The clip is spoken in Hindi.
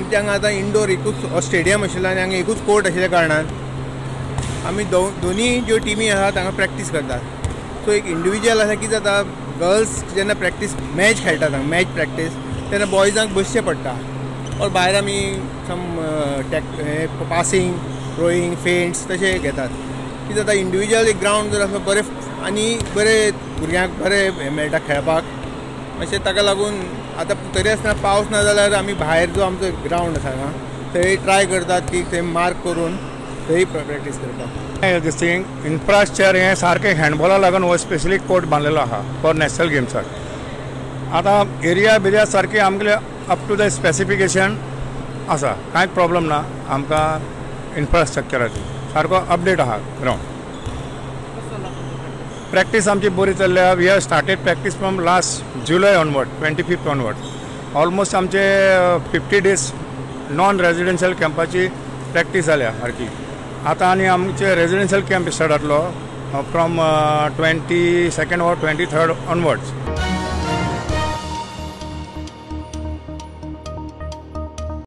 आमच्या हांगा आतां इंडोर एकूच स्टेडियम आशिल्लो आनी हांगा एकूच कोर्ट आशिल्ल्या कारणान आमी दोनी ज्यो टिमी आसात हांगा प्रॅक्टीस करतात. सो एक इंडिविज्युअल आसा कितें जाता, गर्ल्स जेन्ना प्रॅक्टीस मॅच खेळटात हांगा मॅच प्रॅक्टीस तेन्ना बॉयजांक बसचें पडटा. और भायर आमी सम पासींग थ्रोईंग फेंट्स तशें घेतात. कितें जाता इंडिविज्युअल एक ग्रावंड जर आसा बरें आनी बरें भुरग्यांक बरें मेळटा खेळपाक अशें. ताका लागून आतां तरी आसतना पावस ना जाल्यार आमी भायर जो आमचो ग्रावंड आसा हांगा थंय ट्राय करतात की थंय मार्क करून थंय प्रॅक्टीस करपाक. दिस थिंग इन्फ्रास्ट्रक्चर हें सारकें हँडबॉला लागून हो स्पेशली कोर्ट बांदलेलो आहा फॉर नॅशनल गेम्साक. आतां एरिया बिरिया सारकी आमगेले अप टू द स्पेसिफिकेशन आसा, कांयच प्रॉब्लम ना आमकां इन्फ्रास्ट्रक्चराची. सारको अपडेट आहा ग्रावंड. प्रॅक्टीस आमची बरी चल्ल्या. We have started practice from last July onward 25th onward. Almost आमचे 50 days नॉन रेजिडेन्शियल कॅम्पाची प्रॅक्टीस जाल्या सारकी. आतां आनी आमचे रेजिडेन्शियल कॅम्प स्टार्ट जातलो from 22nd or 23rd onwards.